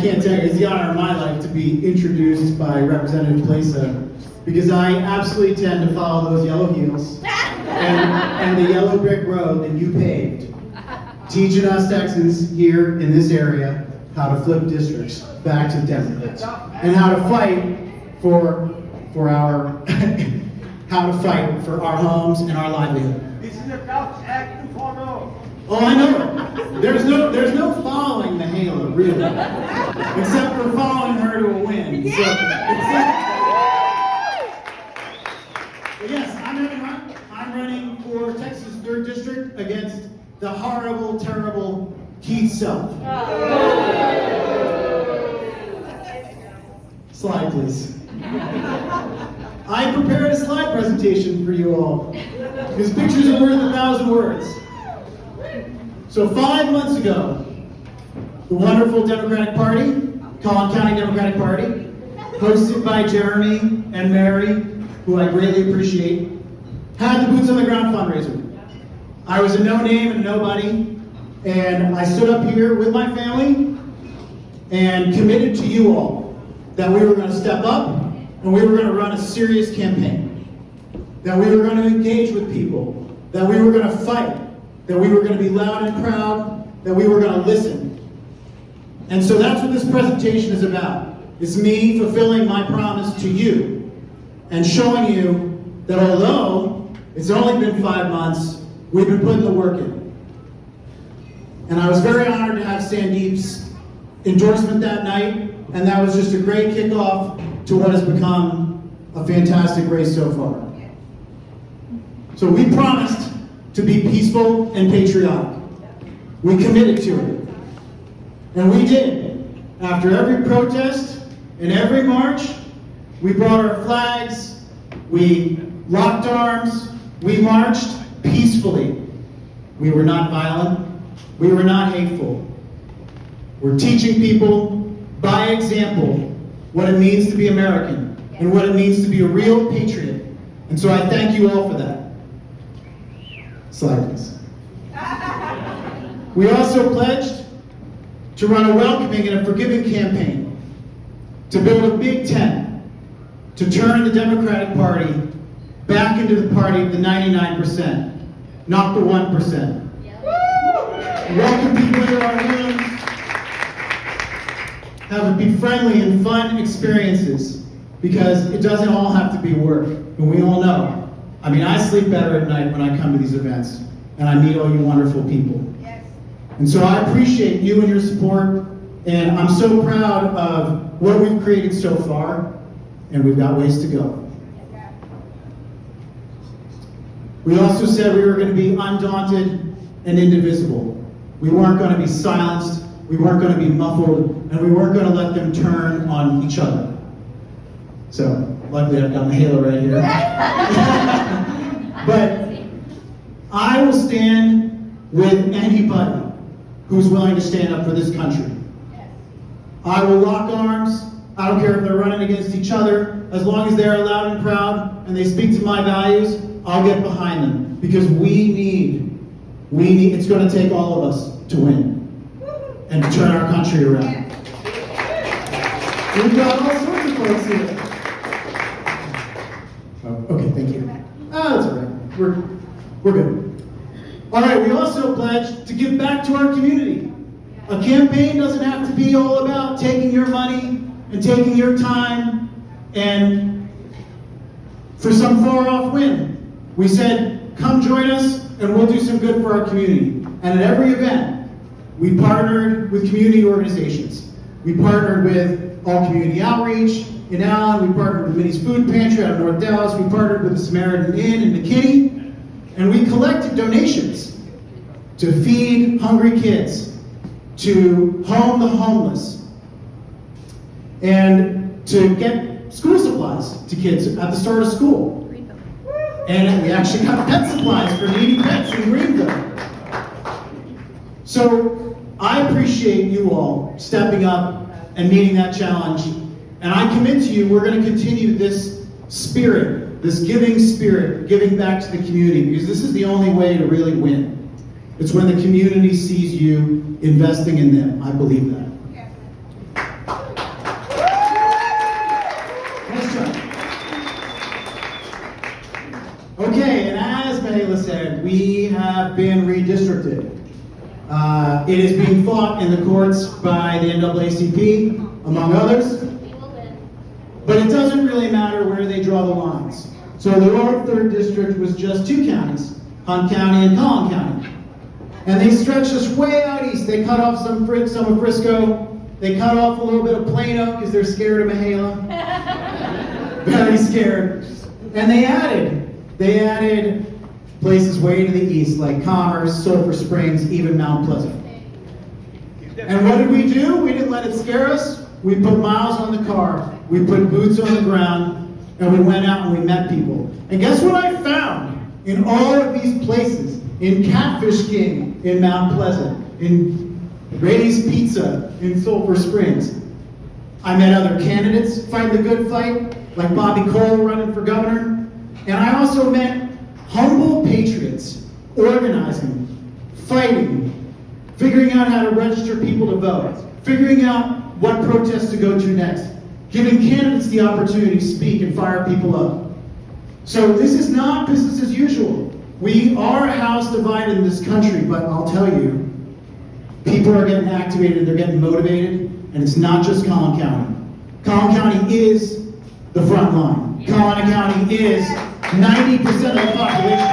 can't tell you, it's the honor of my life to be introduced by Representative Plesa, because I absolutely tend to follow those yellow heels and the yellow brick road that you paved, teaching us Texans here in this area how to flip districts back to Democrats and how to fight for our how to fight for our homes and our livelihood. This is about acting for no. Oh, I know. There's no following the Halo, really, except for following her to a win. So, but yes, I'm running for Texas 3rd District against the horrible, terrible Keith Self. Slide, please. I prepared a slide presentation for you all, because pictures are worth 1,000 words. So 5 months ago, the wonderful Democratic Party, Collin County Democratic Party, hosted by Jeremy and Mary, who I greatly appreciate, had the Boots on the Ground fundraiser. I was a no-name and nobody, and I stood up here with my family and committed to you all that we were going to step up and we were going to run a serious campaign, that we were going to engage with people, that we were going to fight, that we were going to be loud and proud, that we were going to listen. And so that's what this presentation is about. It's me fulfilling my promise to you and showing you that although it's only been 5 months, we've been putting the work in. And I was very honored to have Sandeep's endorsement that night, and that was just a great kickoff to what has become a fantastic race so far. So we promised to be peaceful and patriotic. We committed to it. And we did. After every protest and every march, we brought our flags, we locked arms, we marched peacefully. We were not violent, we were not hateful. We're teaching people by example what it means to be American and what it means to be a real patriot. And so I thank you all for that. Slide, please. We also pledged to run a welcoming and a forgiving campaign, to build a big tent, to turn the Democratic Party back into the party of the 99%, not the 1%. Welcome people into our rooms, have it be friendly and fun experiences, because it doesn't all have to be work, and we all know. I mean, I sleep better at night when I come to these events, and I meet all you wonderful people. Yes. And so I appreciate you and your support, and I'm so proud of what we've created so far, and we've got ways to go. We also said we were going to be undaunted and indivisible. We weren't going to be silenced, we weren't going to be muffled, and we weren't going to let them turn on each other. So, luckily I've got my halo right here. But I will stand with anybody who's willing to stand up for this country. I will lock arms. I don't care if they're running against each other. As long as they're loud and proud and they speak to my values, I'll get behind them. Because we need, it's going to take all of us to win and to turn our country around. We've got all sorts of folks here. Oh, okay, thank you. That's all right. We're good. All right, we also pledged to give back to our community. A campaign doesn't have to be all about taking your money and taking your time and for some far-off win. We said, come join us and we'll do some good for our community. And at every event, we partnered with community organizations. We partnered with All Community Outreach in Allen. We partnered with Minnie's Food Pantry out of North Dallas. We partnered with the Samaritan Inn in McKinney. And we collected donations to feed hungry kids, to home the homeless, and to get school supplies to kids at the start of school. And we actually got pet supplies for needy pets in Greenville. So I appreciate you all stepping up and meeting that challenge. And I commit to you, we're going to continue this spirit, this giving spirit, giving back to the community, because this is the only way to really win. It's when the community sees you investing in them. I believe that. have been redistricted. It is being fought in the courts by the NAACP, among others. But it doesn't really matter where they draw the lines. So the North 3rd District was just 2 counties, Hunt County and Collin County. And they stretched us way out east. They cut off some of Frisco. They cut off a little bit of Plano because they're scared of Mahala. Very scared. And they added places way to the east, like Commerce, Sulphur Springs, even Mount Pleasant. And what did we do? We didn't let it scare us. We put miles on the car. We put boots on the ground, and we went out and we met people. And guess what I found in all of these places? In Catfish King, in Mount Pleasant, in Brady's Pizza, in Sulphur Springs. I met other candidates fighting the good fight, like Bobby Cole running for governor. And I also met humble patriots organizing, fighting, figuring out how to register people to vote, figuring out what protests to go to next, giving candidates the opportunity to speak and fire people up. So this is not business as usual. We are a house divided in this country, but I'll tell you, people are getting activated, they're getting motivated, and it's not just Collin County. Collin County is the front line. Collin County is 90% of the population.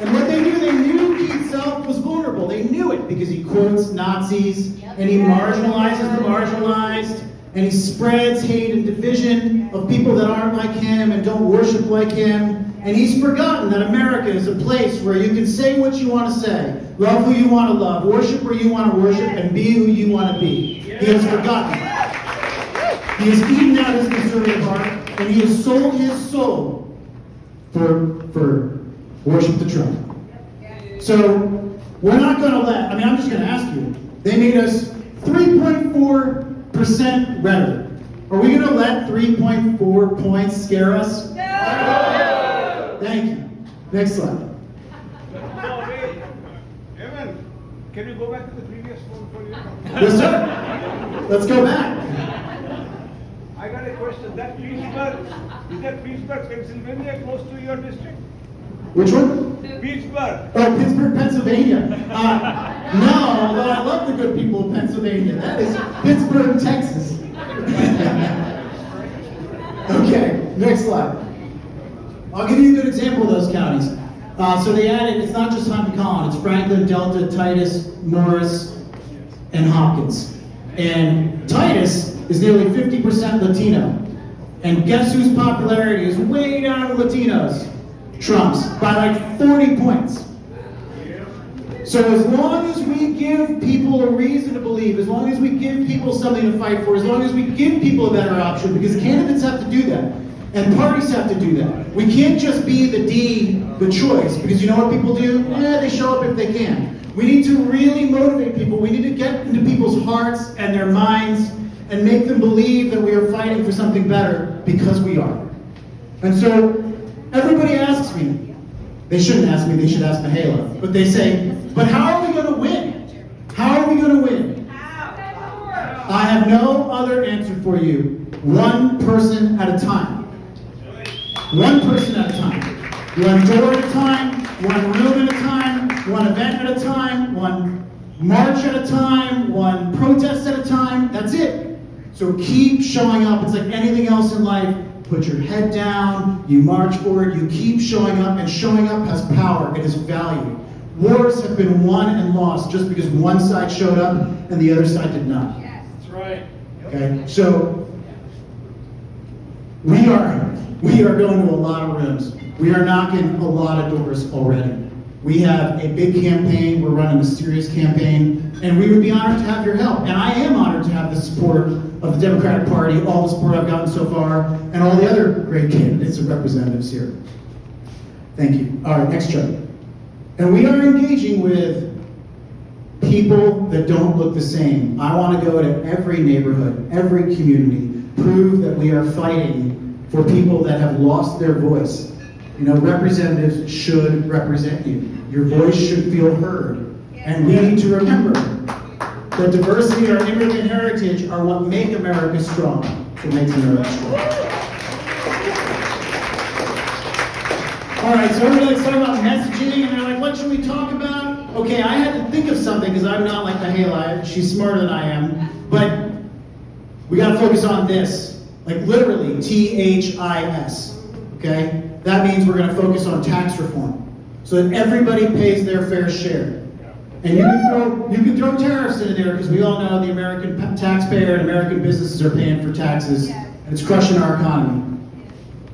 And what they knew Keith Self was vulnerable. They knew it because he quotes Nazis, and he marginalizes the marginalized, and he spreads hate and division of people that aren't like him and don't worship like him. And he's forgotten that America is a place where you can say what you want to say, love who you want to love, worship where you want to worship, and be who you want to be. He has forgotten. He has eaten out his conservative heart, and he has sold his soul for worship to Trump. So we're not going to let, I'm just going to ask you, they made us 3.4% redder. Are we going to let 3.4 points scare us? No! Thank you. Next slide. No, wait. Evan, can you go back to the previous one for you? Yes, sir. Let's go back. I got a question. Is that Pittsburgh, Pennsylvania, close to your district? Which one? Pittsburgh. Oh, Pittsburgh, Pennsylvania. No, although I love the good people of Pennsylvania. That is Pittsburgh, Texas. Okay, next slide. I'll give you a good example of those counties. So they added, it's not just Hunt and Collin, it's Franklin, Delta, Titus, Morris, and Hopkins. And Titus is nearly 50% Latino. And guess whose popularity is way down with Latinos? Trump's, by like 40 points. So as long as we give people a reason to believe, as long as we give people something to fight for, as long as we give people a better option, because candidates have to do that, and parties have to do that. We can't just be the choice, because you know what people do? They show up if they can. We need to really motivate people. We need to get into people's hearts and their minds and make them believe that we are fighting for something better, because we are. And so everybody asks me, they shouldn't ask me, they should ask Mahala, but they say, but how are we going to win? How are we going to win? I have no other answer for you. One person at a time. One person at a time. One door at a time, one room at a time, one event at a time, one march at a time, one protest at a time. That's it. So keep showing up. It's like anything else in life. Put your head down, you march forward, you keep showing up, and showing up has power, it has value. Wars have been won and lost just because one side showed up and the other side did not. Yes. That's right. Okay, so we are going to a lot of rooms. We are knocking a lot of doors already. We have a big campaign, we're running a serious campaign, and we would be honored to have your help. And I am honored to have the support of the Democratic Party, all the support I've gotten so far, and all the other great candidates and representatives here. Thank you. All right, next chart. And we are engaging with people that don't look the same. I want to go to every neighborhood, every community, prove that we are fighting for people that have lost their voice. You know, representatives should represent you. Your voice should feel heard. And we need to remember that diversity and our immigrant heritage are what make America strong. What makes America strong. All right, so everybody's talking about messaging, and they're like, what should we talk about? Okay, I had to think of something, because I'm not like Mahela. She's smarter than I am. But we got to focus on this. Like literally, THIS. Okay? That means we're going to focus on tax reform, so that everybody pays their fair share. And you can throw tariffs into there, because we all know the American taxpayer and American businesses are paying for taxes, and it's crushing our economy.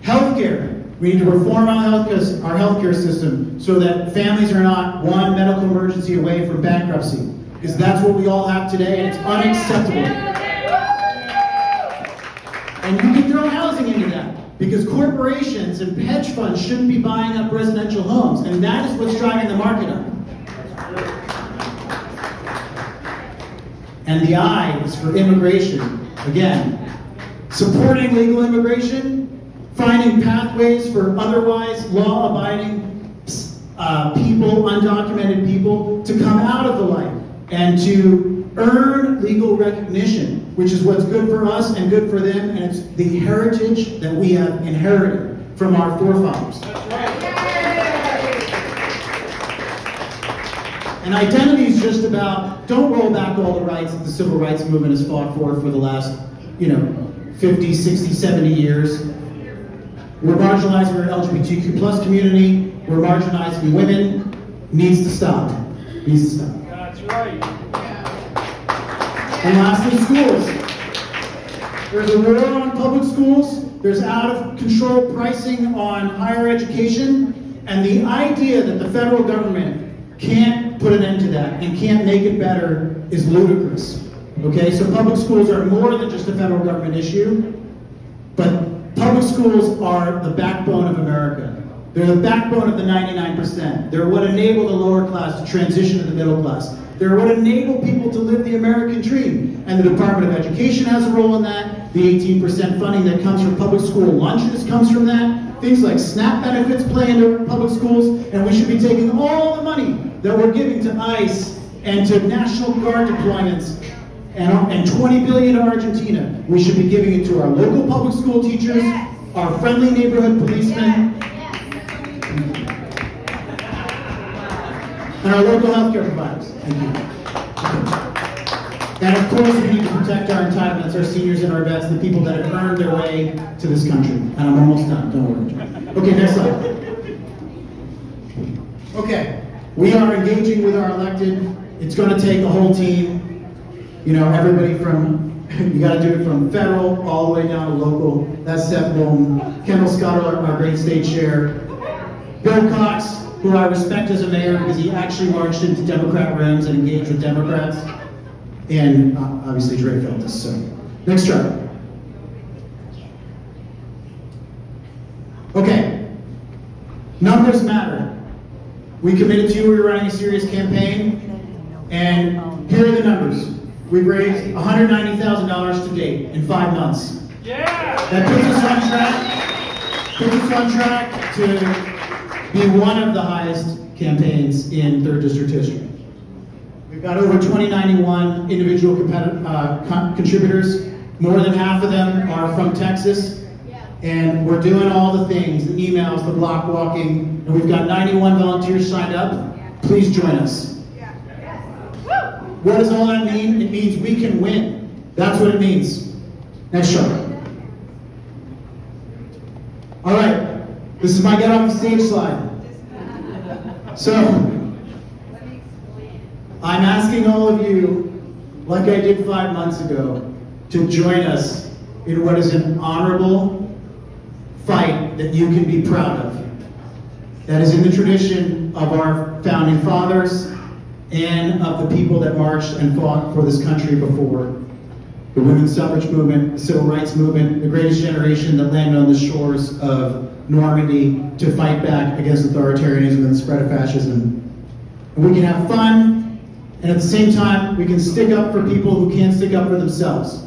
Healthcare. We need to reform our healthcare system so that families are not one medical emergency away from bankruptcy, because that's what we all have today, and it's unacceptable. And you can throw housing into that, because corporations and hedge funds shouldn't be buying up residential homes, and that is what's driving the market up. And the I is for immigration. Again, supporting legal immigration, finding pathways for otherwise law-abiding people, undocumented people, to come out of the light and to earn legal recognition, which is what's good for us and good for them, and it's the heritage that we have inherited from our forefathers. And identity is just about, don't roll back all the rights that the civil rights movement has fought for the last, 50, 60, 70 years. We're marginalizing our LGBTQ plus community. We're marginalizing women. Needs to stop. Needs to stop. That's right. And lastly, schools. There's a war on public schools. There's out of control pricing on higher education. And the idea that the federal government can't put an end to that and can't make it better is ludicrous. Okay, so public schools are more than just a federal government issue, but public schools are the backbone of America. They're the backbone of the 99%. They're what enable the lower class to transition to the middle class. They're what enable people to live the American dream. And the Department of Education has a role in that. The 18% funding that comes from public school lunches comes from that. Things like SNAP benefits play into public schools, and we should be taking all the money that we're giving to ICE and to National Guard deployments and $20 billion to Argentina. We should be giving it to our local public school teachers, our friendly neighborhood policemen, and our local healthcare providers. Thank you. And of course, we need to protect our entitlements, our seniors and our vets, the people that have earned their way to this country. And I'm almost done, don't worry. Okay, next slide. Okay, we are engaging with our elected. It's going to take a whole team. Everybody from, you got to do it from federal all the way down to local. That's Seth Bolton, Kendall Scott, our great state chair, Bill Cox, who I respect as a mayor because he actually marched into Democrat rooms and engaged with Democrats. And obviously Dre Feltus. So, next chart. Okay, numbers matter. We committed to you, we were running a serious campaign, and here are the numbers. We've raised $190,000 to date in 5 months. Yeah! That puts us on track to be one of the highest campaigns in 3rd District history. We've got over 2091 individual contributors. More than half of them are from Texas. And we're doing all the things, the emails, the block walking, and we've got 91 volunteers signed up. Please join us. What does all that mean? It means we can win. That's what it means. Next chart. All right, this is my get off the stage slide. So, I'm asking all of you, like I did 5 months ago, to join us in what is an honorable fight that you can be proud of. That is in the tradition of our founding fathers and of the people that marched and fought for this country before. The women's suffrage movement, the civil rights movement, the greatest generation that landed on the shores of Normandy to fight back against authoritarianism and the spread of fascism. And we can have fun, and at the same time, we can stick up for people who can't stick up for themselves.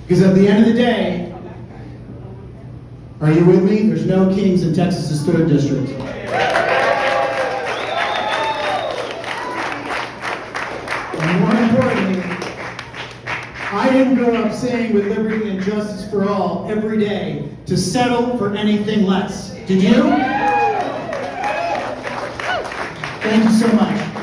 Because at the end of the day, are you with me? There's no kings in Texas's 3rd District. And more importantly, I didn't grow up saying with liberty and justice for all every day to settle for anything less. Did you? Thank you so much.